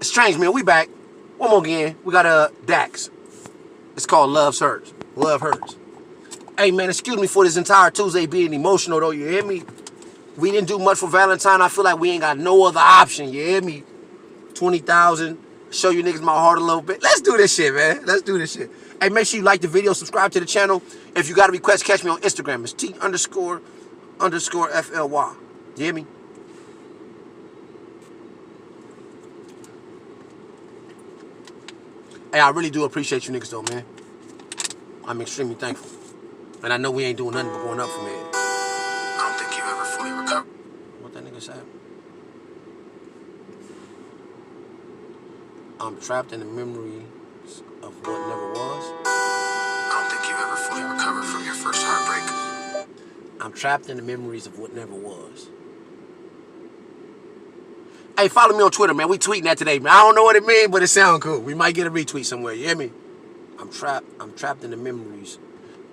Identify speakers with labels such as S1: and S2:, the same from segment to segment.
S1: Strange, man. We back. One more again. We got Dax. It's called Love's Hurts. Love Hurts. Hey, man, excuse me for this entire Tuesday being emotional, though. You hear me? We didn't do much for Valentine. I feel like we ain't got no other option. You hear me? 20,000. Show you niggas my heart a little bit. Let's do this shit, man. Let's do this shit. Hey, make sure you like the video, subscribe to the channel. If you got a request, catch me on Instagram. It's T__FLY. You hear me? Hey, I really do appreciate you niggas, though, man. I'm extremely thankful. And I know we ain't doing nothing but going up from here.
S2: I don't think you ever fully recovered.
S1: What that nigga said? I'm trapped in the memories of what never was.
S2: I don't think you ever fully recovered from your first heartbreak.
S1: I'm trapped in the memories of what never was. Hey, follow me on Twitter, man. We tweeting that today, man. I don't know what it means, but it sounds cool. We might get a retweet somewhere. You hear me? I'm trapped in the memories.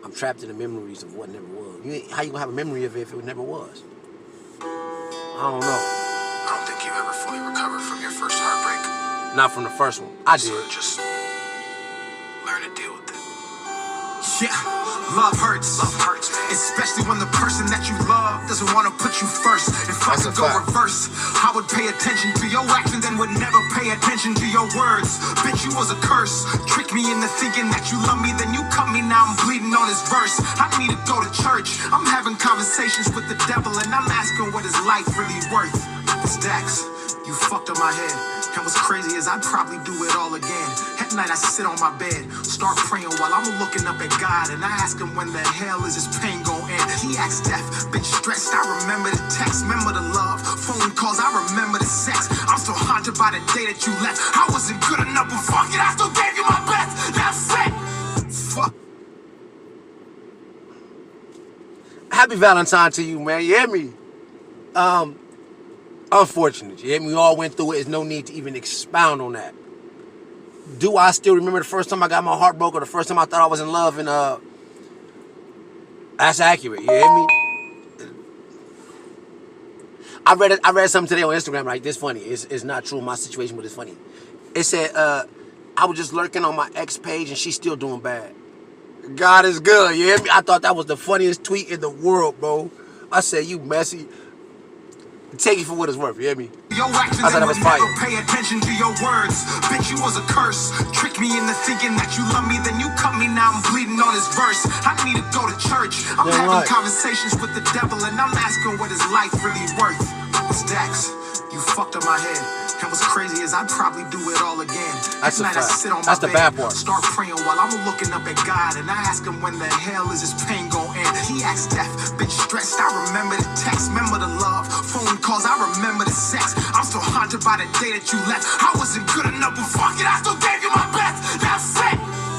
S1: I'm trapped in the memories of what never was. How you gonna have a memory of it if it never was? I don't know.
S2: I don't think you ever fully recovered from your first heartbreak.
S1: Not from the first one. I did.
S2: So just learn to deal with it. Yeah, love hurts. Love hurts, man. Especially when the person that you love doesn't want to put you first. If I could go reverse, I would pay attention to your actions and would never pay attention to your words. Bitch, you was a curse. Trick me into thinking that you love me, then you cut me, now I'm bleeding on his verse. I need to go to church. I'm having conversations with the devil and I'm asking what is life really worth. It's Dax, you fucked up my head. And what's crazy is I'd probably do it all again. At night I sit on my bed, start praying while I'm looking up at God, and I ask him when the hell is this pain gonna end. He acts deaf, been stressed, I remember the text, remember the love, phone calls, I remember the sex. I'm still haunted by the day that you left. I wasn't good enough, but fuck it, I still gave you my best. That's it. Fuck.
S1: Happy Valentine to you, man. You hear me? Unfortunate. You hear me? We all went through it. There's no need to even expound on that. Do I still remember the first time I got my heart broke or the first time I thought I was in love? And that's accurate. You hear me? I read something today on Instagram. Like, this funny. It's not true in my situation, but it's funny. It said I was just lurking on my ex page and she's still doing bad. God is good. You hear me? I thought that was the funniest tweet in the world, bro. I said, you messy. Take it for what it's worth, you hear me?
S2: Your actions and would never pay attention to your words. Bitch, you was a curse. Trick me into thinking that you love me, then you cut me, now I'm bleeding on his verse. I need to go to church. I'm having conversations with the devil and I'm asking what is life really worth. It's Dax, you fucked up my head. And what's crazy is I'd probably do it all again.
S1: That's a fact. That's the bad part.
S2: Start praying while I'm looking up at God, and I ask him when the hell is this pain gonna end. He acts deaf, been stressed, I remember the text, remember the love, phone calls, I remember the sex. I'm still haunted by the day that you left. I wasn't good enough, but fuck it, I still gave you my best. That's it.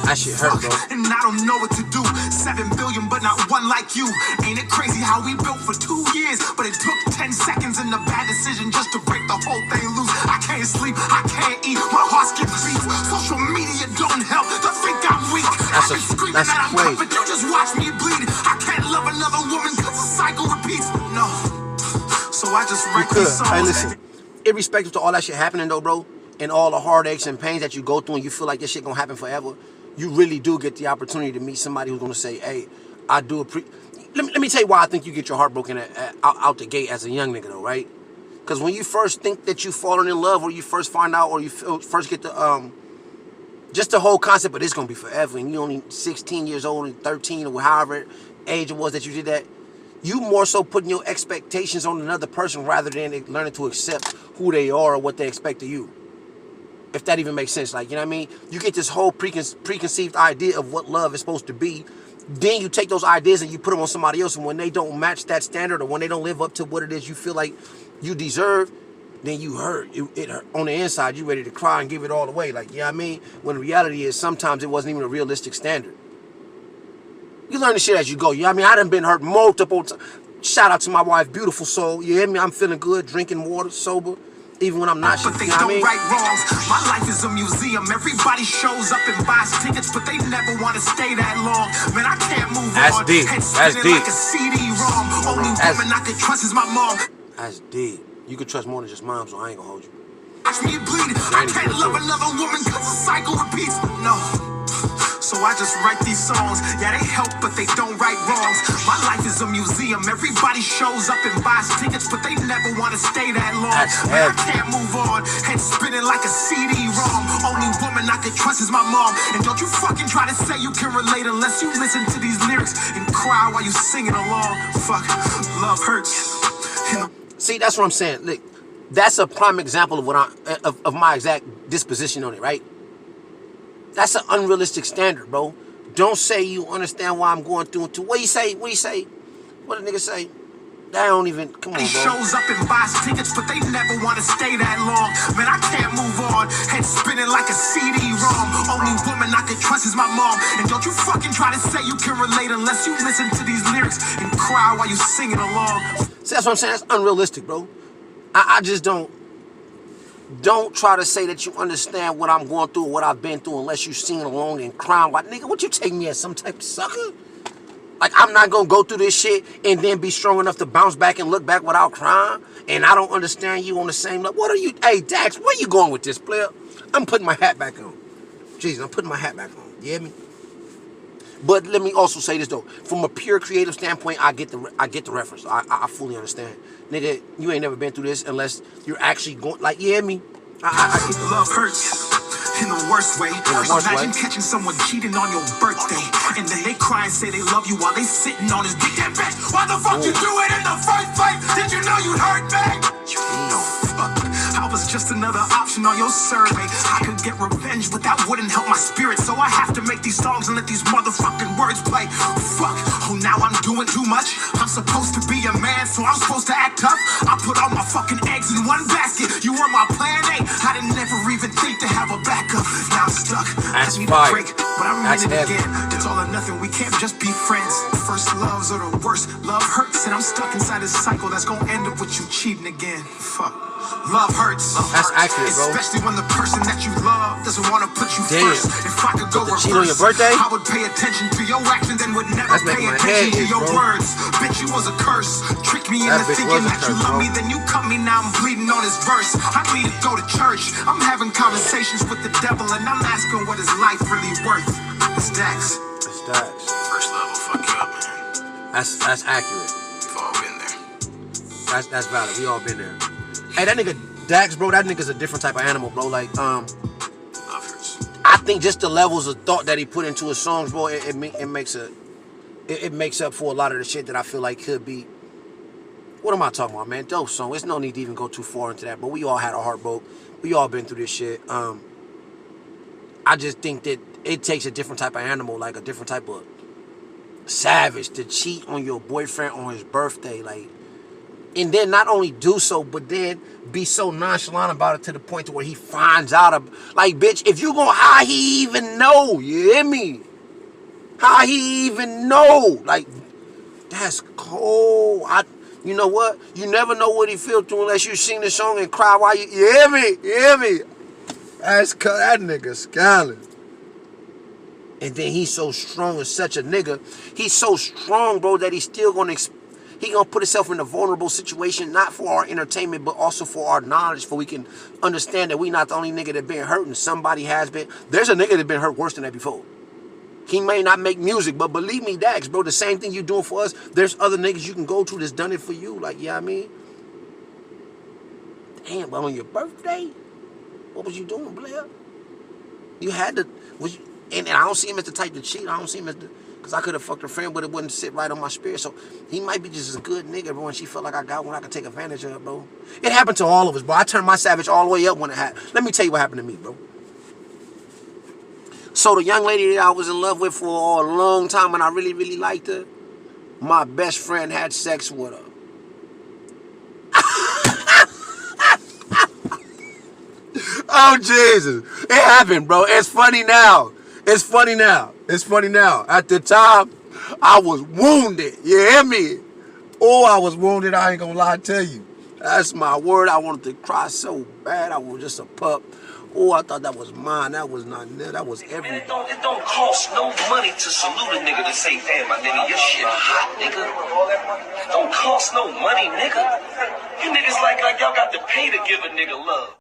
S1: That shit hurt, bro.
S2: And I don't know what to do. 7 billion, but not one like you. Ain't it crazy how we built for 2 years, but it took 10 seconds and a bad decision just to break the whole thing loose. I can't sleep, I can't eat, my heart skips beats. Social media don't help to think I'm weak. I've been screaming that I'm up, but you just watch me bleed. I can't love another woman cause the cycle repeats. No. So I just write these songs.
S1: Hey, listen. Irrespective to all that shit happening though, bro, and all the heartaches and pains that you go through and you feel like this shit gonna happen forever, you really do get the opportunity to meet somebody who's gonna say, hey, I do appreciate. Let me tell you why I think you get your heart broken out the gate as a young nigga though, right? Because when you first think that you falling in love, or you first find out, or you first get the just the whole concept of this gonna be forever, and you only 16 years old and 13 or however age it was that you did that, you more so putting your expectations on another person rather than learning to accept who they are or what they expect of you. If that even makes sense, like, you know what I mean? You get this whole preconceived idea of what love is supposed to be. Then you take those ideas and you put them on somebody else, and when they don't match that standard, or when they don't live up to what it is you feel like you deserve, then you hurt. It hurt. On the inside, you ready to cry and give it all away. Like, you know what I mean? When the reality is sometimes it wasn't even a realistic standard. You learn the shit as you go. You know what I mean? I done been hurt multiple times. Shout out to my wife, beautiful soul. You hear me? I'm feeling good, drinking water, sober. Even when I'm not,
S2: but things don't right wrongs. My life is a museum. Everybody shows up and buys tickets, but they never want to stay that long. Man, I can't move
S1: That's
S2: on.
S1: Deep. That's deep.
S2: Like a CD-ROM. Only woman I can trust is my mom.
S1: That's deep. You can trust more than just mom, so I ain't gonna hold you.
S2: Watch me bleed. I can't love another woman cause the cycle repeats. No. So I just write these songs. Yeah, they help, but they don't right wrongs. My life is a museum. Everybody shows up and buys tickets, but they never want to stay that long. Man, I can't move on. Head spinning like a CD-ROM. Only woman I can trust is my mom. And don't you fucking try to say you can relate unless you listen to these lyrics and cry while you singing along. Fuck, love hurts.
S1: See, that's what I'm saying. Look, that's a prime example of what of my exact disposition on it, right? That's an unrealistic standard, bro. Don't say you understand why I'm going through it too. What you say? What you say? What a nigga say? That don't even, come on, bro.
S2: He shows up and buys tickets, but they never want to stay that long. Man, I can't move on. Head spinning like a CD-ROM. Only woman I can trust is my mom. And don't you fucking try to say you can relate unless you listen to these lyrics and cry while you singing along.
S1: See, that's what I'm saying. That's unrealistic, bro. I just don't try to say that you understand what I'm going through, what I've been through, unless you sing along and crying. Like, nigga, what you take me as some type of sucker? Like, I'm not gonna go through this shit and then be strong enough to bounce back and look back without crying. And I don't understand you on the same level. What are you? Hey, Dax, where you going with this, player? I'm putting my hat back on. Jesus, I'm putting my hat back on. You hear me? But let me also say this though, from a pure creative standpoint, I get the reference. I fully understand, nigga. You ain't never been through this unless you're actually going. Like, you hear me? I get the
S2: love hurts in the worst way. Imagine catching someone cheating on your birthday, and then they cry and say they love you while they sitting on his dick. That bitch, why the fuck you do it in the first place? Did you know you'd hurt me? You know, fuck. I was just another option on your survey. I could get revenge, but that wouldn't help my spirit. So I have to make these songs and let these motherfucking words play. Fuck. Oh, now I'm doing too much. I'm supposed to be a man, so I'm supposed to act tough. I put all my fucking eggs in one basket. You were my plan A. I didn't never even think to have a backup. Now I'm stuck.
S1: That's
S2: I need a break, but I'm in it again. It's all or nothing. We can't just be friends. First loves are the worst. Love hurts, and I'm stuck inside this cycle that's gonna end up with you cheating again. Fuck. Love hurts.
S1: That's accurate, bro.
S2: Especially when the person that you love doesn't want to put you first. If I could go reverse,
S1: cheat on your birthday?
S2: I would pay attention to your actions and would never pay attention to your words. Bitch, you was a curse. Trick me into thinking that you love me, then you cut me. Now I'm bleeding on this verse. I need to go to church. I'm having conversations with the devil, and I'm asking what is life really worth. It's Dax.
S1: It's Dax.
S2: First love will fuck you up, man.
S1: That's accurate.
S2: We've all been there.
S1: That's valid. We all been there. Hey, that nigga Dax, bro, that nigga's a different type of animal, bro. Like, I think just the levels of thought that he put into his songs, bro, it makes up for a lot of the shit that I feel like could be. What am I talking about, man? Dope song. There's no need to even go too far into that, but we all had a heart broke. We all been through this shit. I just think that it takes a different type of animal, like a different type of savage to cheat on your boyfriend on his birthday, like. And then not only do so, but then be so nonchalant about it to the point to where he finds out. Like, bitch, if you gonna, how he even know? You hear me? How he even know? Like, that's cold. You know what? You never know what he feel through unless you sing the song and cry while you hear me? You hear me? That's that nigga scowling. And then he's so strong and such a nigga. He's so strong, bro, that he's still gonna he gonna put himself in a vulnerable situation, not for our entertainment, but also for our knowledge, for we can understand that we not the only nigga that been hurt, and somebody has been. There's a nigga that been hurt worse than that before. He may not make music, but believe me, Dax, bro, the same thing you doing for us, there's other niggas you can go to that's done it for you. Like, yeah, I mean, damn, but on your birthday, what was you doing, Blair? You had to, and I don't see him as the type to cheat. I don't see him as the. Because I could have fucked her friend, but it wouldn't sit right on my spirit. So he might be just a good nigga, bro, and she felt like I got one I could take advantage of, bro. It happened to all of us, bro. I turned my savage all the way up when it happened. Let me tell you what happened to me, bro. So the young lady that I was in love with for a long time and I really, really liked her, my best friend had sex with her. Oh, Jesus. It happened, bro. It's funny now. It's funny now. It's funny now. At the time, I was wounded. You hear me? Oh, I was wounded. I ain't gonna lie to you. That's my word. I wanted to cry so bad. I was just a pup. Oh, I thought that was mine. That was not there. That was everything.
S3: Man, it don't cost no money to salute a nigga to say, damn, my nigga, your shit hot, nigga. It don't cost no money, nigga. You niggas like y'all got to pay to give a nigga love.